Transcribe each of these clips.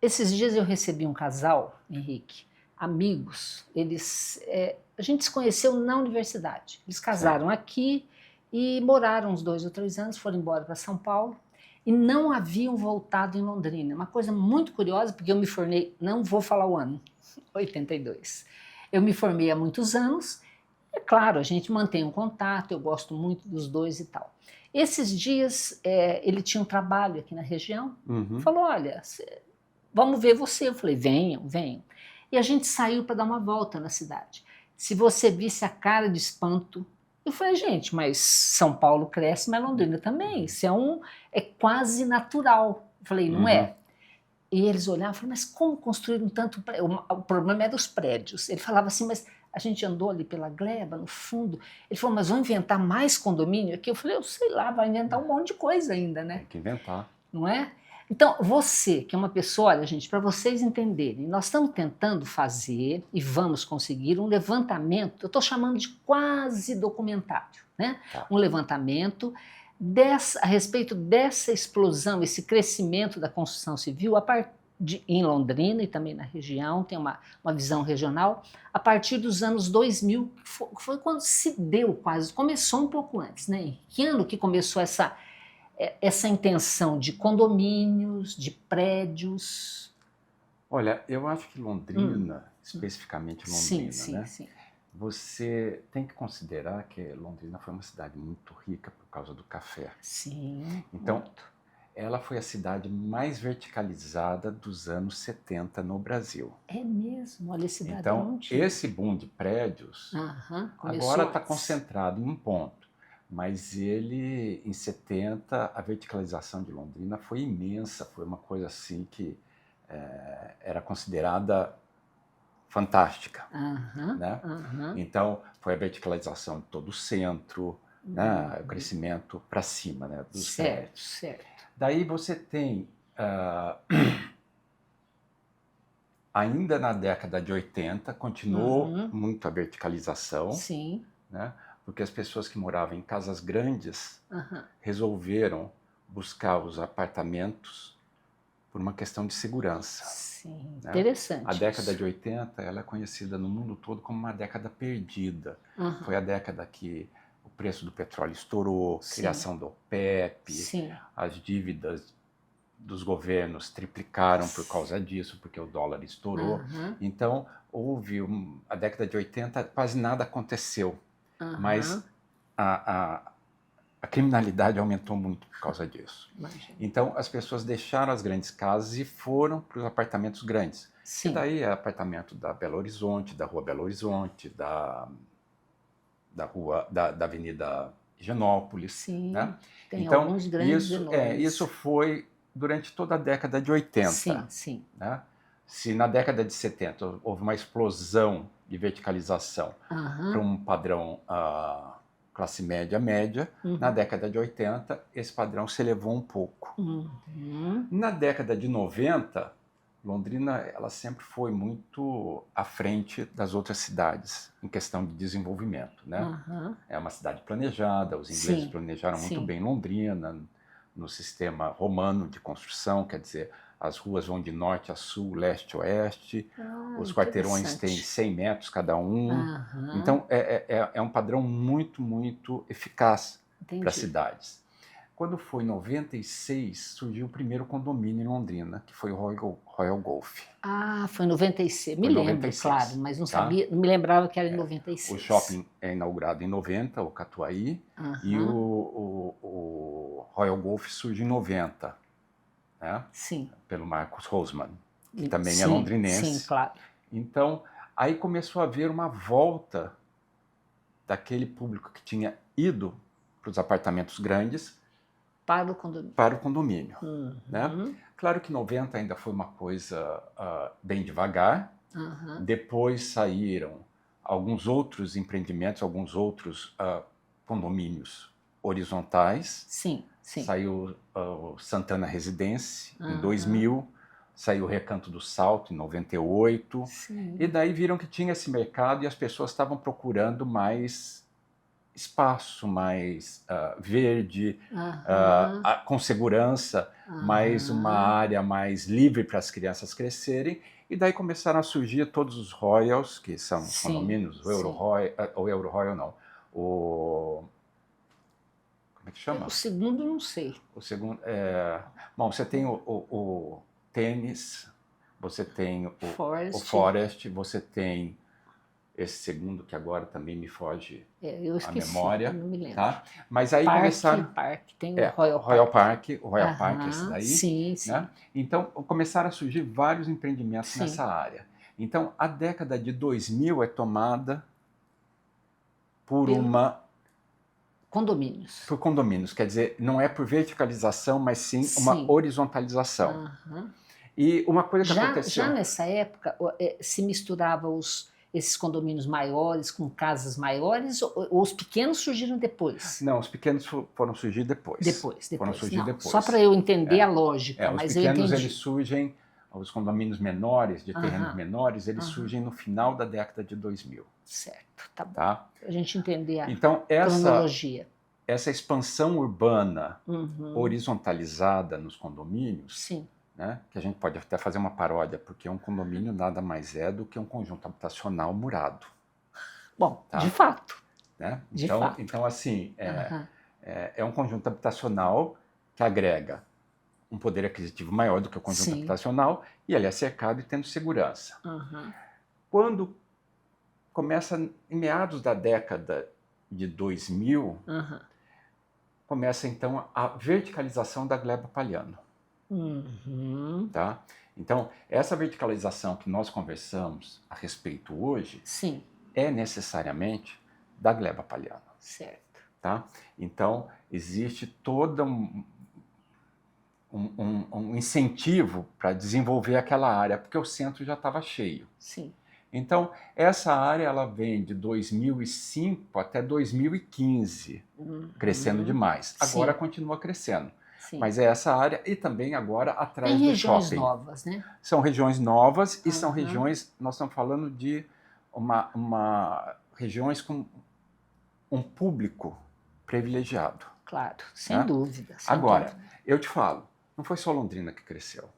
Esses dias eu recebi um casal, Henrique, amigos, a gente se conheceu na universidade. Eles Certo. casaram aqui e moraram uns 2 ou 3 anos, foram embora para São Paulo e não haviam voltado em Londrina. Uma coisa muito curiosa, porque eu me formei, não vou falar o ano, 82. Eu me formei há muitos anos, é claro, a gente mantém um contato, eu gosto muito dos dois e tal. Esses dias ele tinha um trabalho aqui na região, Uhum. falou, olha, vamos ver você. Eu falei, venham, venham. E a gente saiu para dar uma volta na cidade. Se você visse a cara de espanto, eu falei, gente, mas São Paulo cresce, mas Londrina também. Isso é quase natural. Eu falei, não Uhum. é? E eles olhavam e falaram, mas como construíram tanto prédio? O problema era os prédios. Ele falava assim, mas a gente andou ali pela gleba, no fundo. Ele falou, mas vão inventar mais condomínio aqui? Eu falei, eu sei lá, vai inventar um monte de coisa ainda, né? Tem que inventar. Não é? Então, você, que é uma pessoa, olha, gente, para vocês entenderem, nós estamos tentando fazer e vamos conseguir um levantamento, eu estou chamando de quase documentário, né? Tá. Um levantamento a respeito dessa explosão, esse crescimento da construção civil em Londrina e também na região, tem uma visão regional, a partir dos anos 2000, que foi quando se deu quase, começou um pouco antes, né? Em que ano que começou essa intenção de condomínios, de prédios? Olha, eu acho que Hum, Londrina, especificamente sim, Londrina, sim, né? sim. Você tem que considerar que Londrina foi uma cidade muito rica por causa do café. Sim, Então, muito. ela foi a cidade mais verticalizada dos anos 70 no Brasil. É mesmo, olha, esse dado eu Então, não tinha. esse boom de prédios Aham, agora começou está antes. concentrado em um ponto, mas ele, em 70, a verticalização de Londrina foi imensa, foi uma coisa assim que era considerada fantástica, Aham, né? aham. Então, foi a verticalização de todo o centro, né? O Uhum. crescimento para cima, né? Dos Certo, prédios. certo. Daí você tem, ainda na década de 80, continuou Uhum. muito a verticalização, Sim. né? Porque as pessoas que moravam em casas grandes Aham. resolveram buscar os apartamentos por uma questão de segurança, Sim, né? A interessante década isso. de 80 ela é conhecida no mundo todo como uma década perdida. Foi Aham. a década que o preço do petróleo estourou, Sim, criação do OPEP, sim. as dívidas dos governos triplicaram por causa disso, porque o dólar estourou. Aham, Então, a década de 80 quase nada aconteceu, aham. mas a, a criminalidade aumentou muito por causa disso. Imagina. Então, as pessoas deixaram as grandes casas e foram para os apartamentos grandes. Que Sim. daí é apartamento da Belo Horizonte, da Rua Belo Horizonte, da Avenida Higienópolis, né? Sim, tem Então, alguns grandes isso enormes. foi durante toda a década de Sim, 80. sim. Né? Se na década de 70 houve uma explosão de verticalização para Aham. um padrão classe média, na Uhum. década de 80 esse padrão se elevou um pouco. Uhum. Na década de 90, Londrina ela sempre foi muito à frente das outras cidades em questão de desenvolvimento, né? Aham. É uma cidade planejada, os ingleses Sim, planejaram muito sim. bem Londrina, no sistema romano de construção, quer dizer, as ruas vão de norte a sul, leste a oeste, Ah, os quarteirões têm interessante. 100 metros cada um. Aham. Então, é um padrão muito, muito eficaz para Entendi. cidades. Quando foi em 96, surgiu o primeiro condomínio em Londrina, que foi o Royal Golf. Ah, foi em 96. Me Foi em lembro, claro, 96, mas não tá? sabia, não me lembrava que era em noventa e O seis. shopping é inaugurado em 90, o Catuaí, e Aham. o Royal Golf surge em 90, né? Sim. Pelo Marcos Rosman, que também é Sim, sim, londrinense. claro. Então, aí começou a haver uma volta daquele público que tinha ido para os apartamentos grandes Para o condomínio. para o condomínio, né? Uhum. Claro que 90 ainda foi uma coisa bem devagar. Aham. Depois saíram alguns outros empreendimentos, alguns outros condomínios horizontais. Sim, sim. Saiu o Santana Residência em Aham. 2000, saiu o Recanto do Salto em 98, e Sim. daí viram que tinha esse mercado e as pessoas estavam procurando mais espaço, mais verde, Aham, com segurança, mais uma aham, área mais livre para as crianças crescerem. E daí começaram a surgir todos os Royals, que são os sim, condomínios, sim. o Euro Royal não, o... como é que O chama? segundo não sei. O segundo, bom, você tem o tênis, você tem o Forest, Forest, você tem esse segundo que agora também me foge eu a esqueci, eu memória, não me lembro. tá? Mas aí começaram, Parque, tem o O Royal Park, esse Aham, daí, sim, né? sim, Então começaram a surgir vários empreendimentos sim. nessa área. Então a década de 2000 é tomada por Pelo uma condomínios. por condomínios, quer dizer, não é por verticalização, mas sim uma Sim. horizontalização. Aham. E uma coisa que Já aconteceu, nessa época se misturava esses condomínios maiores com casas maiores ou os pequenos surgiram depois? não, os pequenos foram surgir depois. Foram Depois. surgir Não, só para depois. eu entender É, a lógica, os mas eu pequenos eles entendi. surgem, os condomínios menores, de terrenos Aham, menores, eles aham, surgem no final da década de 2000, certo, tá bom. tá? Pra gente entender a Então cronologia. essa expansão urbana Uhum, horizontalizada nos condomínios, sim. né, que a gente pode até fazer uma paródia, porque um condomínio nada mais é do que um conjunto habitacional murado, Bom, tá? Né? de fato. Então assim, Aham, é um conjunto habitacional que agrega um poder aquisitivo maior do que o conjunto sim. habitacional e ele é cercado e tendo segurança. Aham, Quando começa, em meados da década de 2000, aham. começa então a verticalização da gleba palhano. Uhum, Tá? Então, essa verticalização que nós conversamos a respeito hoje sim, é necessariamente da gleba palhano. certo. Tá? Então, existe todo um incentivo para desenvolver aquela área, porque o centro já estava cheio. Sim. Então, essa área ela vem de 2005 até 2015, crescendo Uhum, demais. Agora sim, continua crescendo. sim. Mas é essa área e também agora Tem atrás do regiões shopping. novas, né? São regiões novas e são Aham, regiões, nós estamos falando de regiões com um público privilegiado. claro, sem Né? dúvida, sem Agora, dúvida. eu te falo, não foi só Londrina que cresceu.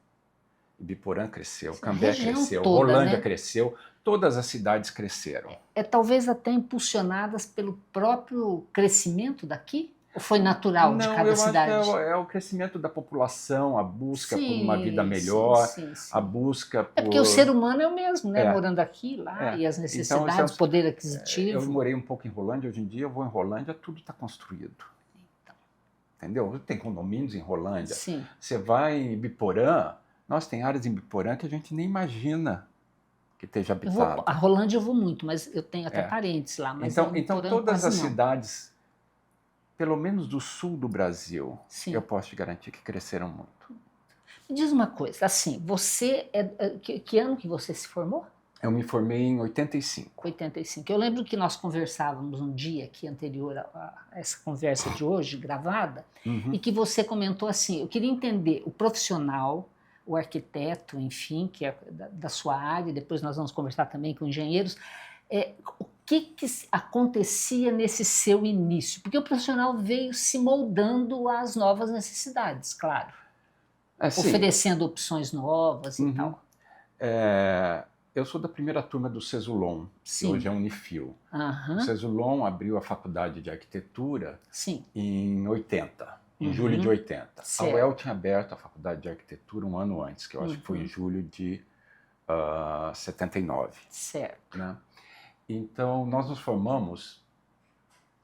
Ibiporã cresceu, A Cambé região cresceu, toda, Rolândia né? cresceu, todas as cidades cresceram. Talvez até impulsionadas pelo próprio crescimento daqui? Ou foi natural de Não, cada eu acho que cidade? é o crescimento da população, a busca por uma vida Sim, sim, melhor, sim, a sim. busca É porque o ser por. humano é o mesmo, né? É, Morando aqui, lá, é. e as Então, necessidades, poder eu aquisitivo. morei um pouco em Rolândia, hoje em dia eu vou em Rolândia, tudo está construído. Entendeu? Tem condomínios em Rolândia. Sim. Você vai em Ibiporã, nós tem áreas em Ibiporã que a gente nem imagina que esteja A habitada. Rolândia eu vou muito, mas eu tenho até É. parentes lá, mas Então, em Porã todas as quase não. cidades, pelo menos do sul do Brasil, eu Sim. posso te garantir que cresceram muito. Me diz uma coisa, assim, que ano que você se formou? Eu me formei em 85. 85. Eu lembro que nós conversávamos um dia aqui anterior a essa conversa de hoje, gravada, e Uhum. que você comentou assim: eu queria entender o profissional, o arquiteto, enfim, que é da sua área, depois nós vamos conversar também com engenheiros, o que acontecia nesse seu início? Porque o profissional veio se moldando às novas necessidades, claro, Assim, oferecendo opções novas e uhum. tal. Eu sou da primeira turma do Cesulon, que hoje Sim, é Unifil. O aham, Cesulon abriu a faculdade de arquitetura sim, em 80, em julho de uhum, 80. A UEL certo. tinha aberto a faculdade de arquitetura um ano antes, que eu acho que foi em Uhum, julho de 79. certo. Né? Então, nós nos formamos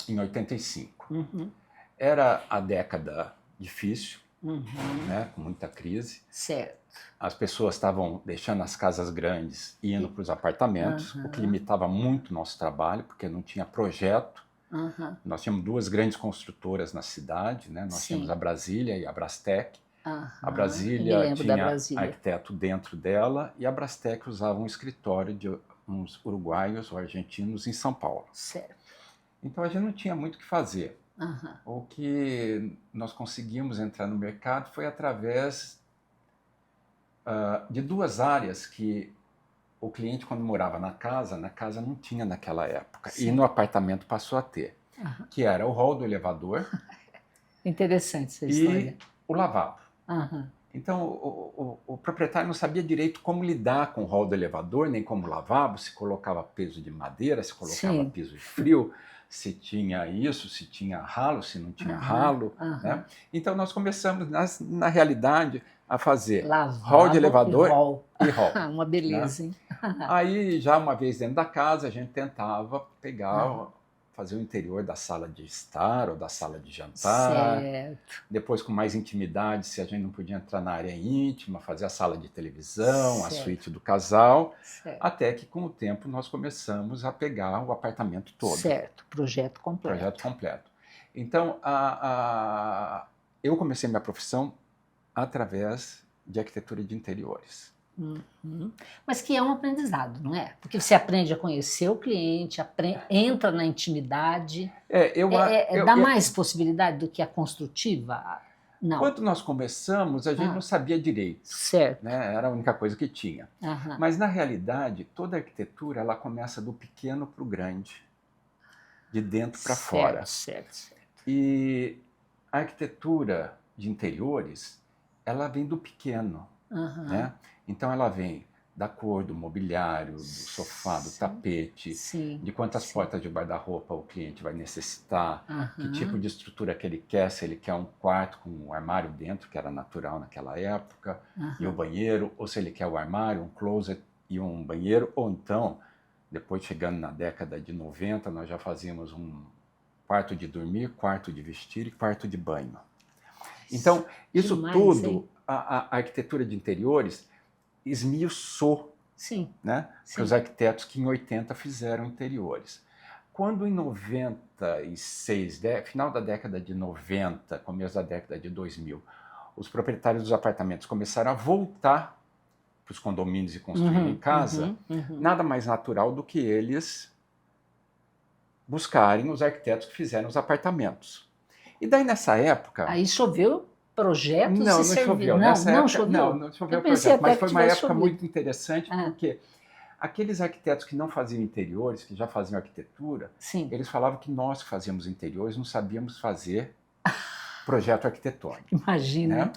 em 85. Uhum, Era a década difícil, uhum, né, com muita crise. certo. As pessoas estavam deixando as casas grandes e indo para os apartamentos, o que Aham, limitava muito o nosso trabalho, porque não tinha projeto. aham, Nós tínhamos duas grandes construtoras na cidade, né? Nós tínhamos a sim, Brasília e a Brastec. A aham. Eu me Brasília lembro da tinha Brasília. arquiteto dentro dela e a Brastec usava um escritório de uns uruguaios ou argentinos em São Paulo. Certo. Então a gente não tinha muito o que fazer. Aham, O que nós conseguimos entrar no mercado foi através de duas áreas que o cliente, quando morava na casa não tinha naquela época. E no sim. apartamento passou a ter. Aham. que era o hall do elevador Interessante essa e história. o lavabo. Aham. Então, o proprietário não sabia direito como lidar com o hall do elevador, nem como o lavabo, se colocava piso de madeira, se colocava Sim. piso de frio, se tinha isso, se tinha ralo, se não tinha Aham, ralo. aham. Né? Então, nós começamos, na realidade, a fazer hall de Lavabo e elevador hall. e hall. Uma Né? beleza, hein? Aí, já uma vez dentro da casa, a gente tentava Aham. fazer o interior da sala de estar ou da sala de jantar. Certo, Depois, com mais intimidade, se a gente não podia entrar na área íntima, fazer a sala de televisão, a certo, suíte do casal, certo. até que, com o tempo, nós começamos a pegar o apartamento todo, Certo, projeto o completo. projeto completo. Então, eu comecei minha profissão através de arquitetura de interiores. Uhum. Mas que é um aprendizado, não é? Porque você aprende a conhecer o cliente, entra na intimidade. Dá mais possibilidade do que a construtiva? Não. Quando nós começamos, a gente não sabia direito. Certo. Né? Era a única coisa que tinha. Aham. Mas, na realidade, toda arquitetura ela começa do pequeno para o grande, de dentro para fora. Certo, certo. E a arquitetura de interiores, ela vem do pequeno. Aham. Né? Então, ela vem da cor do mobiliário, do sofá, do tapete, Sim, de quantas sim. portas de guarda-roupa o cliente vai necessitar, que Aham. tipo de estrutura que ele quer, se ele quer um quarto com um armário dentro, que era natural naquela época, e o Aham. banheiro, ou se ele quer o armário, um closet e um banheiro, ou então, depois chegando na década de 90, nós já fazíamos um quarto de dormir, quarto de vestir e quarto de banho. Então, isso Demais, tudo, hein? a arquitetura de interiores esmiuçou, Sim, né, sim. para os arquitetos que em 80 fizeram interiores. Quando em 96, final da década de 90, começo da década de 2000, os proprietários dos apartamentos começaram a voltar para os condomínios e construírem casa, nada mais natural do que eles buscarem os arquitetos que fizeram os apartamentos. E daí, nessa época... Aí choveu projetos Não, e não serviços. choveu. Não, Nessa não época, choveu? não choveu Eu pensei projeto, até mas que foi uma tivesse época chovido. muito interessante, porque aqueles arquitetos que não faziam interiores, que já faziam arquitetura, Sim. eles falavam que nós que fazíamos interiores não sabíamos fazer projeto arquitetônico. Imagina. Né?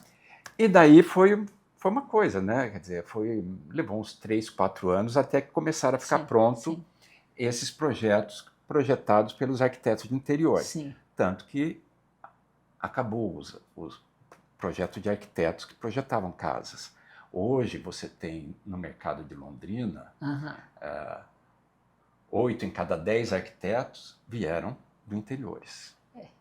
E daí foi uma coisa, né? Quer dizer, levou uns 3, 4 anos até que começaram a ficar pronto esses projetos projetados pelos arquitetos de interiores. Sim. Tanto que acabou os projetos de arquitetos que projetavam casas. Hoje você tem no mercado de Londrina, 8 em cada 10 arquitetos vieram do interiores.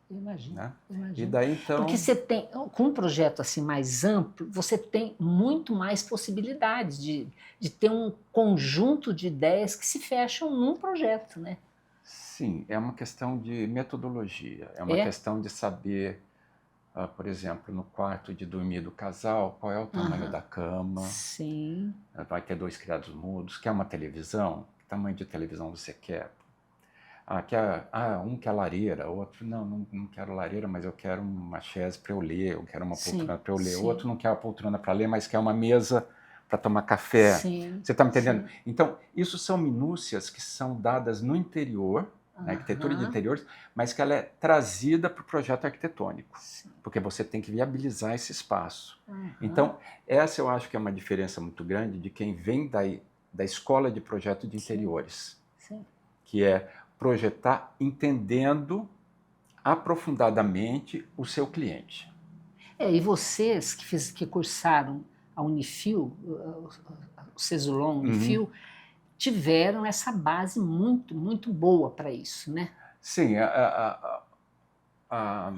Eu imagino, Né? eu imagino. E daí, então... Porque você tem, com um projeto assim mais amplo, você tem muito mais possibilidades de ter um conjunto de ideias que se fecham num projeto, né? Sim, é uma questão de metodologia, é uma questão de saber, por exemplo, no quarto de dormir do casal, qual é o tamanho da cama. Sim. Vai ter 2 criados mudos, quer uma televisão? Que tamanho de televisão você quer? Um quer lareira, outro, não quero lareira, mas eu quero uma chaise para eu ler, eu quero uma poltrona para eu ler. Outro não quer uma poltrona para ler, mas quer uma mesa para tomar café. Sim. Você está me entendendo? Sim. Então, isso são minúcias que são dadas no interior, na arquitetura de interiores, mas que ela é trazida para o projeto arquitetônico, porque você tem que viabilizar esse espaço. Então, essa eu acho que é uma diferença muito grande de quem vem da escola de projeto de interiores, que é projetar entendendo aprofundadamente o seu cliente. E vocês que cursaram a Unifil, o Cesulon Unifil, tiveram essa base muito, muito boa para isso, né? Sim, a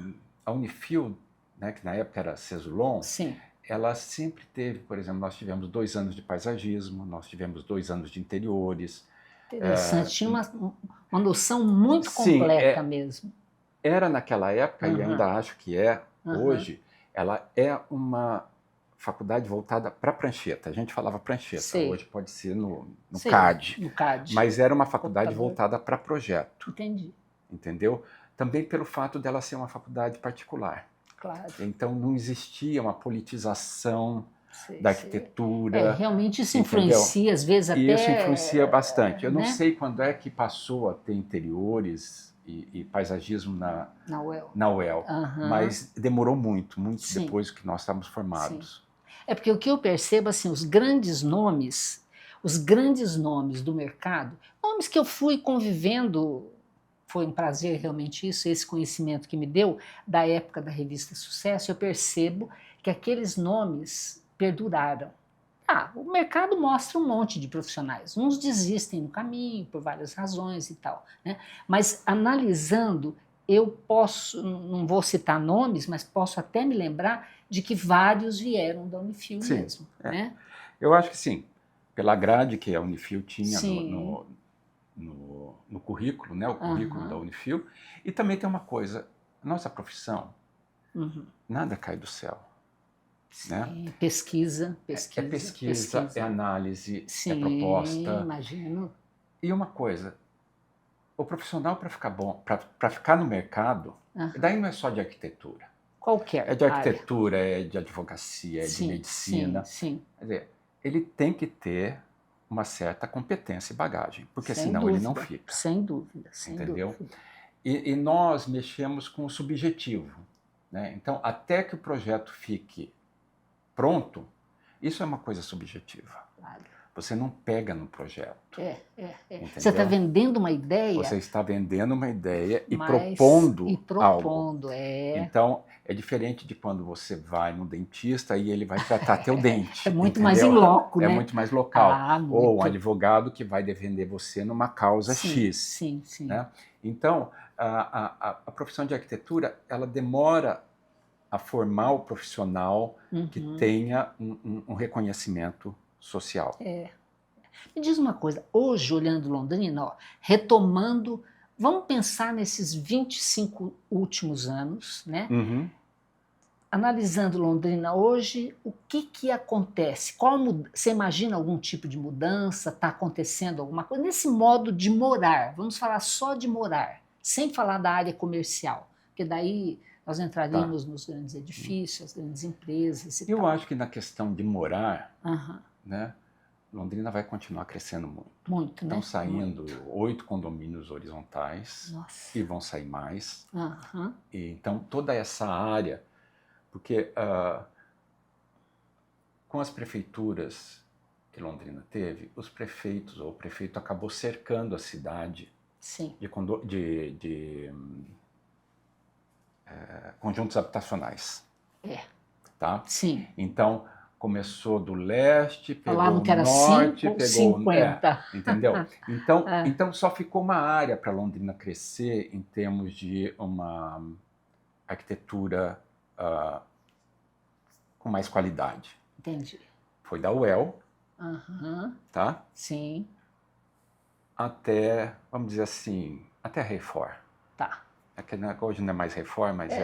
Unifil, né, que na época era Cesulon, ela sempre teve, por exemplo, nós tivemos 2 anos de paisagismo, nós tivemos 2 anos de interiores. Interessante, tinha uma noção muito completa mesmo. Era naquela época, e ainda acho que hoje, ela é uma faculdade voltada para prancheta. A gente falava prancheta, hoje pode ser no CAD. No CAD. Mas era uma faculdade voltada para projeto. Entendi. Entendeu? Também pelo fato dela ser uma faculdade particular. Claro. Então não existia uma politização da arquitetura. Realmente isso influencia, às vezes até... Isso influencia bastante. Eu não sei quando é que passou a ter interiores e paisagismo Na UEL. na UEL, Aham. mas demorou muito Sim. depois que nós estávamos formados. É porque o que eu percebo, assim, os grandes nomes do mercado, nomes que eu fui convivendo, foi um prazer realmente isso, esse conhecimento que me deu da época da revista Sucesso, eu percebo que aqueles nomes perduraram. O mercado mostra um monte de profissionais, uns desistem no caminho por várias razões e tal, né? Mas analisando, eu posso, não vou citar nomes, mas posso até me lembrar de que vários vieram da Unifil Sim, mesmo, né? Eu acho que sim, pela grade que a Unifil tinha Sim. no currículo, né, o currículo da Aham. Unifil, e também tem uma coisa, nossa profissão, Uhum. nada cai do céu, né? Sim, pesquisa, É pesquisa, é análise, é Sim, proposta. imagino. E uma coisa, o profissional para ficar bom, para ficar no mercado, Aham. daí não é só de arquitetura. Qualquer É de área. arquitetura, é de advocacia, é de Sim, medicina. sim. Quer dizer, ele tem que ter uma certa competência e bagagem, porque Sem senão dúvida, ele não fica. sem dúvida, sem Entendeu? dúvida. E nós mexemos com o subjetivo, né? Então, até que o projeto fique pronto, isso é uma coisa subjetiva. Claro. Você não pega no projeto. Você está Entendeu? vendendo uma ideia, Você está vendendo uma ideia e mas propondo algo. propondo, Então, é diferente de quando você vai no dentista e ele vai tratar teu dente. É muito entendeu? mais in loco, É né? muito mais local. Ou um Muito. advogado que vai defender você numa causa Sim, X. sim. Né? Então, a profissão de arquitetura, ela demora a formar o profissional que tenha um reconhecimento social. Me diz uma coisa, hoje, olhando Londrina, retomando, vamos pensar nesses 25 últimos anos, né? Uhum. Analisando Londrina hoje, o que acontece? Você imagina algum tipo de mudança? Está acontecendo alguma coisa? Nesse modo de morar, vamos falar só de morar, sem falar da área comercial, porque daí nós entraríamos nos grandes edifícios, as grandes empresas e Eu tal. acho que na questão de morar, Aham. né, Londrina vai continuar crescendo muito. Muito, né? Estão saindo 8 condomínios horizontais. Nossa. E vão sair mais. Aham. E, então, toda essa área, porque com as prefeituras que Londrina teve, os prefeitos, ou o prefeito acabou cercando a cidade Sim. de conjuntos habitacionais. Tá? Sim. Então, começou do leste, pegou Falavam que era o norte, 5 ou pegou 50. entendeu? Então só ficou uma área para Londrina crescer em termos de uma arquitetura com mais qualidade. Entendi. Foi da UEL, tá? Sim. Até, vamos dizer assim, até a Refor. Tá. Hoje não é mais Refor, mas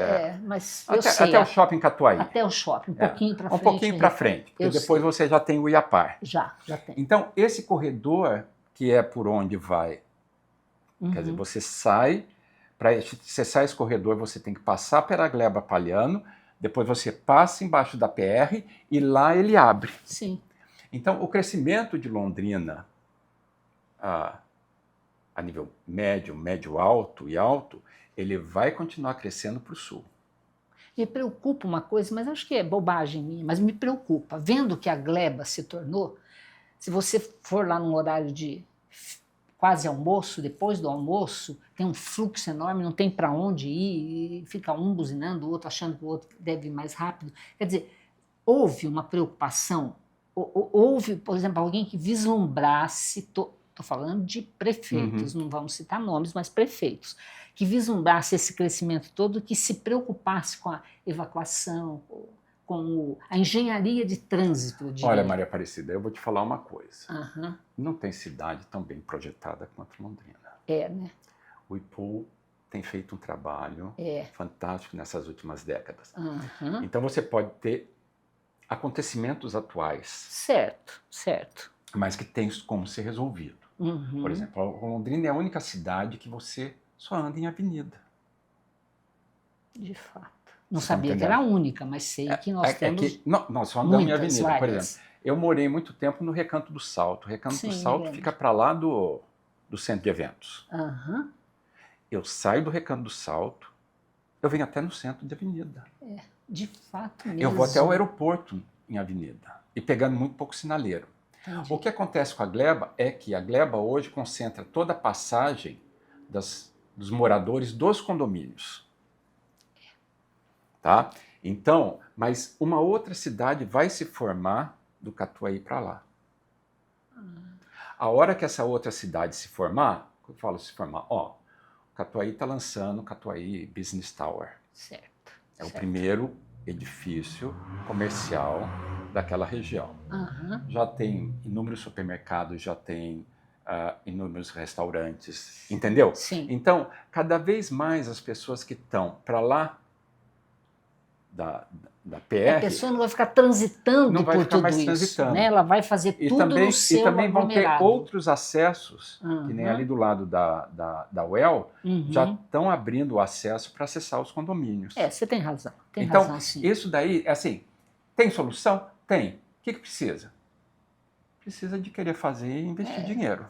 mas eu sei. Até o shopping Catuaí. Até o shopping, um pouquinho para frente. Um pouquinho para frente, porque depois você já tem o Iapar. Já tem. Então, esse corredor, que é por onde vai, quer dizer, você sai esse corredor, você tem que passar pela Gleba Palhano, depois você passa embaixo da PR e lá ele abre. Sim. Então, o crescimento de Londrina a nível médio alto e alto, ele vai continuar crescendo para o sul. Me preocupa uma coisa, mas acho que é bobagem minha, mas me preocupa. Vendo que a gleba se tornou, se você for lá num horário de quase almoço, depois do almoço, tem um fluxo enorme, não tem para onde ir, e fica um buzinando, o outro achando que o outro deve ir mais rápido. Quer dizer, houve uma preocupação, houve, por exemplo, alguém que vislumbrasse, estou falando de prefeitos, não vamos citar nomes, mas prefeitos, que vislumbrasse esse crescimento todo, que se preocupasse com a evacuação, com a engenharia de trânsito, eu diria. Olha, Maria Aparecida, eu vou te falar uma coisa. Não tem cidade tão bem projetada quanto Londrina. Né? O IPU tem feito um trabalho fantástico nessas últimas décadas. Então você pode ter acontecimentos atuais. Certo. Mas que tem como ser resolvido. Por exemplo, Londrina é a única cidade que você só anda em avenida. De fato. Não sabia que era a única, mas sei que nós temos nós só andamos em avenida. várias. Por exemplo, eu morei muito tempo no Recanto do Salto. O Recanto do Salto fica para lá do centro de eventos. eu saio do Recanto do Salto, eu venho até no centro de Avenida. De fato mesmo. Eu vou até o aeroporto em Avenida, e pegando muito pouco sinaleiro. Entendi. O que acontece com a Gleba é que a Gleba hoje concentra toda a passagem dos moradores dos condomínios. Tá? Então, mas uma outra cidade vai se formar do Catuaí para lá. A hora que essa outra cidade se formar, eu falo se formar, ó, o Catuaí está lançando o Catuaí Business Tower. Certo. É o primeiro edifício comercial daquela região. Aham. Já tem inúmeros supermercados, já tem inúmeros restaurantes, entendeu? Sim. Então, cada vez mais as pessoas que estão para lá da PR... A pessoa não vai ficar transitando não vai por ficar tudo mais isso, transitando. né? Ela vai fazer tudo no seu E também vão ter aglomerado. outros acessos, que nem Uhum. ali do lado da UEL, Uhum. já estão abrindo o acesso para acessar os condomínios. Você tem razão. Tem Então, razão, sim. isso daí, assim, tem solução? Tem. O que precisa? Precisa de querer fazer e investir dinheiro.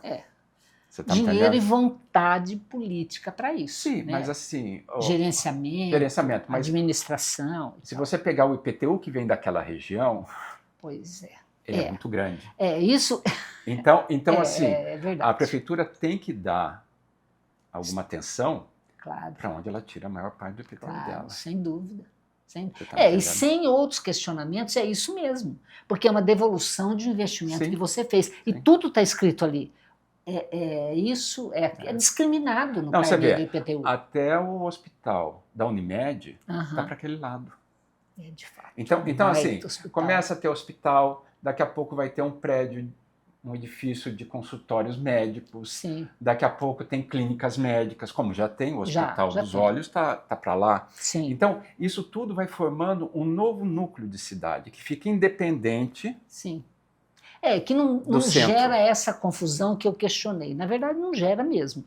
Você tá Dinheiro entendendo? e vontade política para isso. Sim, né? mas assim... Gerenciamento, mas administração. se você pegar o IPTU que vem daquela região, Pois é. ele é muito grande. Isso Então assim, é verdade. a prefeitura tem que dar alguma atenção Claro, para onde ela tira a maior parte do IPTU dela. claro, sem dúvida. Você tá E entendendo? sem outros questionamentos, é isso mesmo. Porque é uma devolução de um investimento Sim. que você fez. E Sim. tudo está escrito ali. Isso é discriminado no Não, você carnê do vê, IPTU. até o hospital da Unimed está Aham. para aquele lado. De fato. Então Baita assim, hospital. começa a ter hospital, daqui a pouco vai ter um prédio, um edifício de consultórios médicos, Sim, daqui a pouco tem clínicas médicas, como já tem o Hospital já dos tem. Olhos, tá para lá. sim, Então, isso tudo vai formando um novo núcleo de cidade, que fica independente. sim. Que não centro. gera essa confusão que eu questionei. Na verdade, não gera mesmo.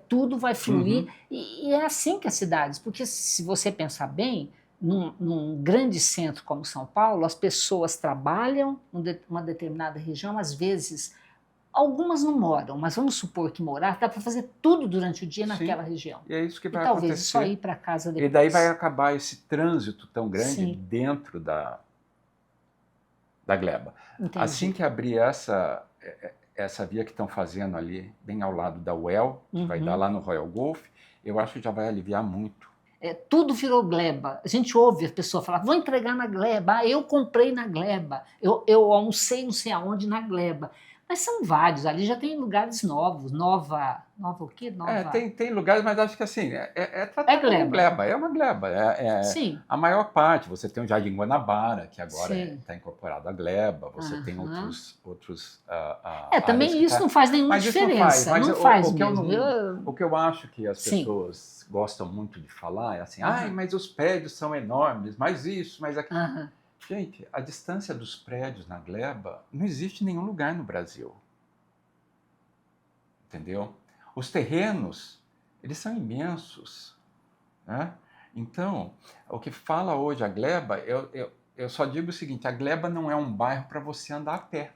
Tudo vai fluir. Uhum. E é assim que as cidades... Porque se você pensar bem, num grande centro como São Paulo, as pessoas trabalham numa determinada região, às vezes, algumas não moram, mas vamos supor que morar, dá para fazer tudo durante o dia naquela região. E é isso que E vai talvez acontecer. só ir para casa depois. E daí vai acabar esse trânsito tão grande Sim. dentro da Gleba. Entendi. Assim que abrir essa via que estão fazendo ali, bem ao lado da UEL, que vai dar lá no Royal Golf, eu acho que já vai aliviar muito. Tudo virou Gleba. A gente ouve a pessoa falar, vou entregar na Gleba, eu comprei na Gleba, eu almocei não sei aonde na Gleba. Mas são vários, ali já tem lugares novos, nova o quê? Tem lugares, mas acho que assim, tratado como Gleba, é uma Gleba. Sim. A maior parte, você tem o Jardim Guanabara, que agora Sim. está incorporado à Gleba, você tem outros também isso não faz nenhuma diferença, mas não faz o que mesmo. o que eu acho que as pessoas gostam muito de falar é assim, mas os prédios são enormes, mas isso, mas aquilo. Gente, a distância dos prédios na Gleba não existe em nenhum lugar no Brasil. Entendeu? Os terrenos, eles são imensos. Né? Então, o que fala hoje a Gleba, eu só digo o seguinte, a Gleba não é um bairro para você andar a pé.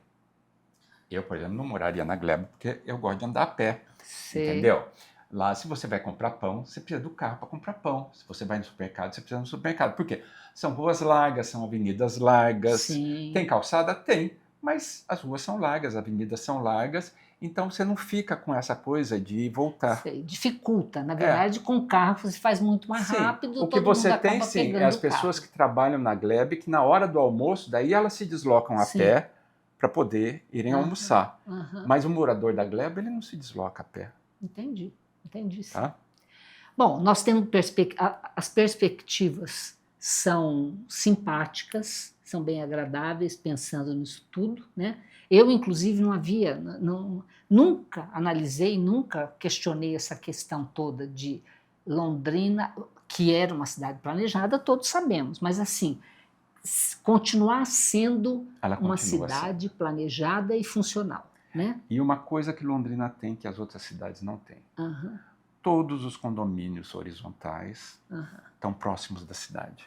Eu, por exemplo, não moraria na Gleba porque eu gosto de andar a pé. Sim. Entendeu? Lá, se você vai comprar pão, você precisa do carro para comprar pão. Se você vai no supermercado, você precisa do supermercado. Por quê? São ruas largas, são avenidas largas. Sim. Tem calçada? Tem. Mas as ruas são largas, as avenidas são largas. Então, você não fica com essa coisa de voltar. Dificulta. Na verdade, com o carro você faz muito mais rápido. O que você tem, sim, é as pessoas que trabalham na Gleba que na hora do almoço, daí elas se deslocam a pé para poder irem almoçar. Mas o morador da Gleba, ele não se desloca a pé. Entendi sim. Tá? Bom, nós temos as perspectivas são simpáticas, são bem agradáveis, pensando nisso tudo, né? Eu, inclusive, nunca analisei, nunca questionei essa questão toda de Londrina, que era uma cidade planejada, todos sabemos, mas assim, continuar sendo uma cidade planejada e funcional. Né? E uma coisa que Londrina tem que as outras cidades não têm. Todos os condomínios horizontais estão próximos da cidade.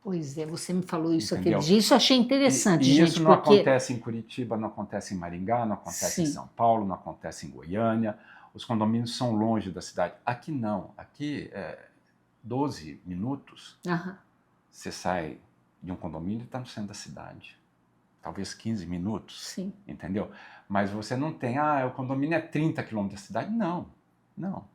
Pois é, você me falou isso aquele dia, isso eu achei interessante, e gente. Isso não acontece em Curitiba, não acontece em Maringá, não acontece em São Paulo, não acontece em Goiânia. os condomínios são longe da cidade. Aqui não, aqui 12 minutos, Aham. você sai de um condomínio e está no centro da cidade. Talvez 15 minutos, Sim. entendeu? Mas você não tem, o condomínio é 30 quilômetros da cidade. Não, não.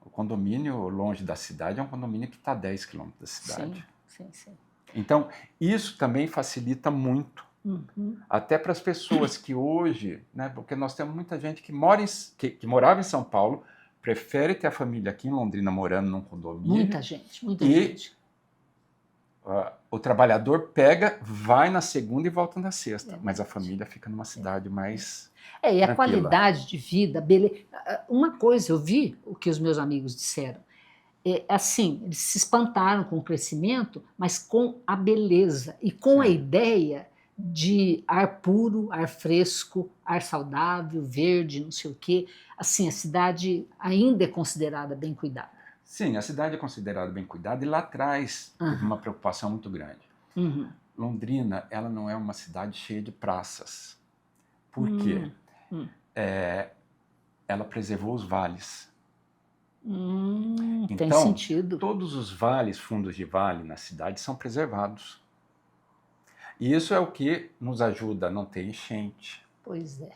O condomínio longe da cidade é um condomínio que está a 10 quilômetros da cidade. Sim, sim, sim. Então, isso também facilita muito, Uhum. até para as pessoas que hoje, né, porque nós temos muita gente que morava em São Paulo, prefere ter a família aqui em Londrina morando num condomínio. Muita gente, muita E gente. o trabalhador pega, vai na segunda e volta na sexta, mas a família fica numa cidade mais E a tranquila. qualidade de vida, beleza. Uma coisa, eu vi o que os meus amigos disseram. Assim, eles se espantaram com o crescimento, mas com a beleza e com a Sim. ideia de ar puro, ar fresco, ar saudável, verde, não sei o quê. Assim, a cidade ainda é considerada bem cuidada. Sim, a cidade é considerada bem cuidada e lá atrás teve uma preocupação muito grande. Uhum. Londrina, ela não é uma cidade cheia de praças. Por quê? Ela preservou os vales. Tem Então, sentido. todos os vales, fundos de vale na cidade são preservados. E isso é o que nos ajuda a não ter enchente. Pois é.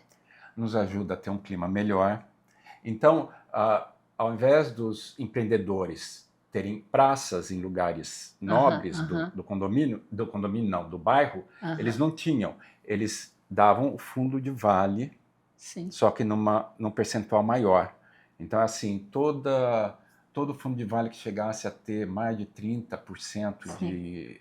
Nos ajuda a ter um clima melhor. Então, ao invés dos empreendedores terem praças em lugares nobres do condomínio não, do bairro, eles não tinham. Eles davam o fundo de vale, Sim. só que num percentual maior. Então, assim, todo fundo de vale que chegasse a ter mais de 30% de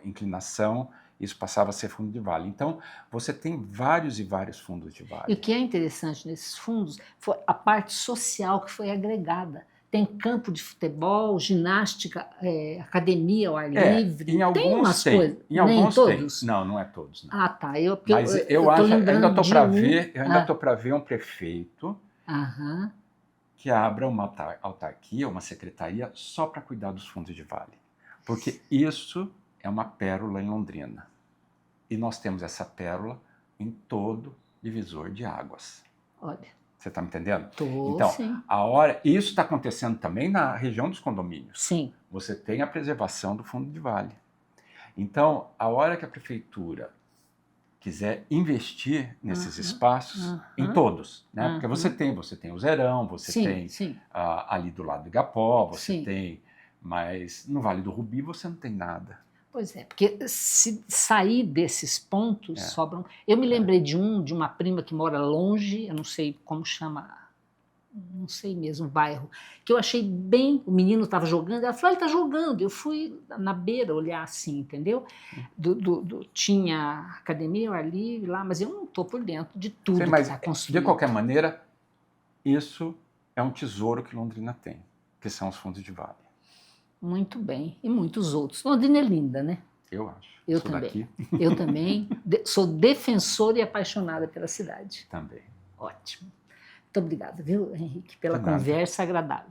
inclinação, isso passava a ser fundo de vale. Então, você tem vários e vários fundos de vale. E o que é interessante nesses fundos foi a parte social que foi agregada. Tem campo de futebol, ginástica, academia ao ar livre. Em alguns tem umas tem. coisas. Em alguns Nem tem. todos? não é todos. Não. Ah, tá. Mas eu acho, ainda estou para ver, eu ainda Ah. estou para ver um prefeito que abra uma autarquia, uma secretaria só para cuidar dos fundos de vale. Porque isso é uma pérola em Londrina. E nós temos essa pérola em todo divisor de águas. Olha. Você está me entendendo? Então, sim. Isso está acontecendo também na região dos condomínios. Sim. Você tem a preservação do fundo de vale. Então, a hora que a prefeitura quiser investir nesses espaços, em todos, né? Porque você tem o Zerão, você tem ali do lado do Igapó, você tem, mas no Vale do Rubi você não tem nada. Pois é, porque se sair desses pontos, sobram. Eu me lembrei de uma prima que mora longe, eu não sei como chama, não sei mesmo o bairro, que eu achei bem, o menino estava jogando, ela falou, ele está jogando, eu fui na beira olhar assim, entendeu? Tinha academia ao ar livre lá, mas eu não estou por dentro de tudo que está construído. De qualquer maneira, isso é um tesouro que Londrina tem, que são os fundos de vale. Muito bem, e muitos outros. Londrina é linda, né? Eu acho. Eu sou também. Daqui. Eu também. Sou defensora e apaixonada pela cidade. Também. Ótimo. Muito obrigada, viu, Henrique, pela conversa agradável.